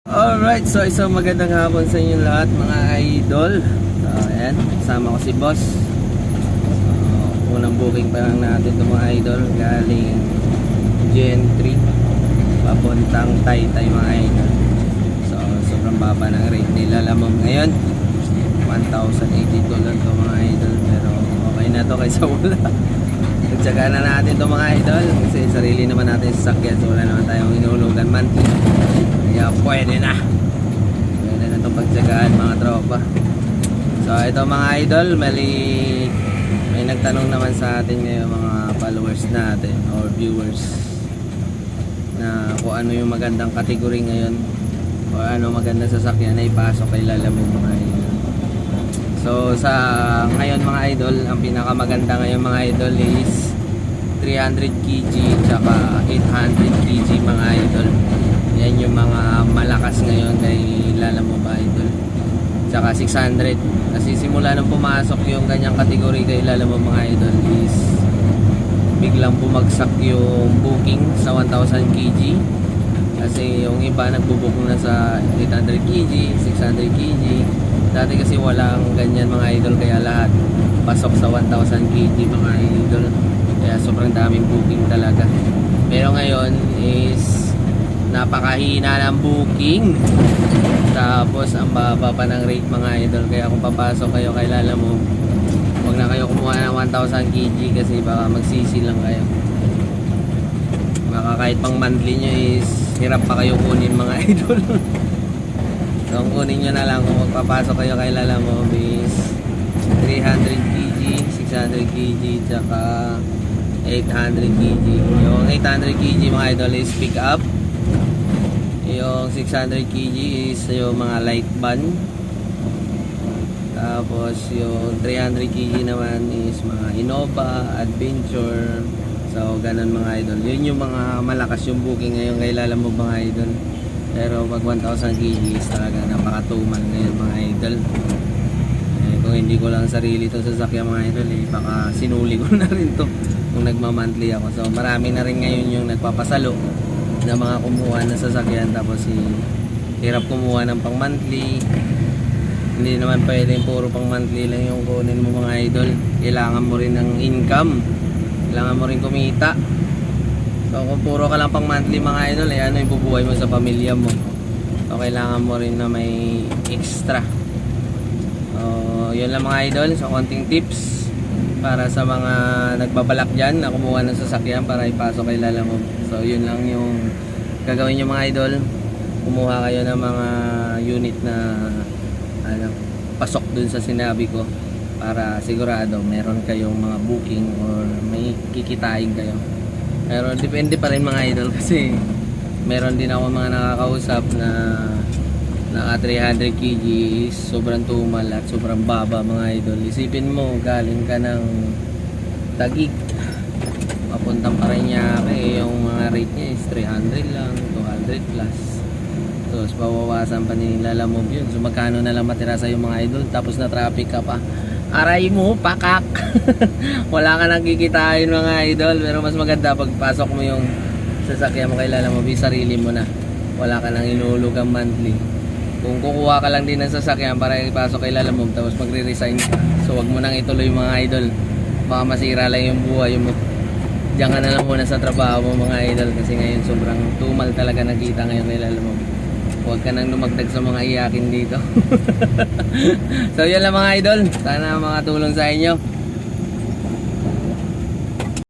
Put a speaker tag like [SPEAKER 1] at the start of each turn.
[SPEAKER 1] Alright, so isang magandang hapon sa inyo lahat mga idol. So ayan, kasama ko si boss. Unang booking pa lang natin itong mga idol. Galing Gen 3 papuntang Taytay mga idol. So sobrang baba ng rate nila lamang ngayon, 1,082 lang ito mga idol. Pero okay na to kaysa wala. Nagtsagaan na natin ito mga idol, kasi sarili naman natin sasakyan. So wala naman tayong inuulugan monthly, kaya pwede na itong pagtsagaan mga tropa. So ito mga idol, may nagtanong naman sa atin ngayon mga followers natin or viewers na kung ano yung magandang category ngayon o ano magandang sasakyan na ipasok kay Lalamove mga idol. So sa ngayon mga idol, ang pinakamaganda ngayon mga idol is 300 kg tsaka 800 kg mga idol. Yan yung mga malakas ngayon kay Lalamove idol. Tsaka 600. Kasi simula nung pumasok yung ganyang kategory kay Lalamove mga idol is biglang bumagsak yung booking sa 1,000 kg. Kasi yung iba nagbubook na sa 800 kg, 600 kg. Dati kasi walang ganyan mga idol, kaya lahat pasok sa 1,000 kg mga idol. Kaya sobrang daming booking talaga. Pero ngayon is napakahina ng booking, tapos ang baba pa ng rate mga idol. Kaya kung papasok kayo kay Lalamove, huwag na kayo kumuha ng 1,000 kg kasi baka magsisi lang kayo. Baka kahit pang monthly nyo is hirap pa kayo kunin mga idol. So ang kunin nyo na lang kung magpapasok kayo kay Lalamove is 300 kg, 600 kg, tsaka 800 kg. Yung 800 kg mga idol is pick up. Yung 600 kg is yung mga light van. Tapos yung 300 kg naman is mga Innova, Adventure. So ganun mga idol. Yun yung mga malakas yung booking ngayon kay Lalamove mga idol. Pero pag 1,000 kg is talaga napakatumal ngayon mga idol. Kung hindi ko lang sarili to sasakyan mga idol, baka sinuli ko na rin to kung nagma-monthly ako. So marami na rin ngayon yung nagpapasalo na mga kumuha ng sasakyan, tapos hirap kumuha ng pang monthly. Hindi naman pwedeng puro pang monthly lang yung kunin mo mga idol. Kailangan mo rin ng income, kailangan mo rin kumita. So kung puro ka lang pang monthly mga idol, ano yung bubuhay mo sa pamilya mo? So kailangan mo rin na may extra. So yun lang mga idol, so konting tips para sa mga nagbabalak dyan na kumuha ng sasakyan para ipasok kay Lalamove. So yun lang yung gagawin nyo mga idol. Kumuha kayo ng mga unit na pasok dun sa sinabi ko, para sigurado meron kayong mga booking or may kikitain kayo. Pero depende pa rin mga idol, kasi meron din ako mga nakakausap na naka 300 kg is sobrang tumal at sobrang baba mga idol. Isipin mo, galing ka ng Taguig papuntang Parañaque, yung mga rate niya is 300 lang, 200 plus. Tapos bawawasan pa ni Lalamove yun. So magkano na lang matira sa'yo mga idol, tapos na traffic ka pa. Aray mo, pakak. Wala ka nang kikitain mga idol. Pero mas maganda pagpasok mo yung sasakyan mo kay Lalamove, sarili mo na, wala ka nang inuulugang monthly. Kung kukuha ka lang din ng sasakyan para ipasok kay Lalamove tapos magre-resign ka, so wag mo nang ituloy mga idol. Baka masira lang yung buhay mo. Diyan ka na lang muna sa trabaho mo mga idol, kasi ngayon sobrang tumal talaga nakita ngayon kay Lalamove. Huwag ka nang lumagdag sa mga iyakin dito. So yan lang mga idol, sana makatulong sa inyo.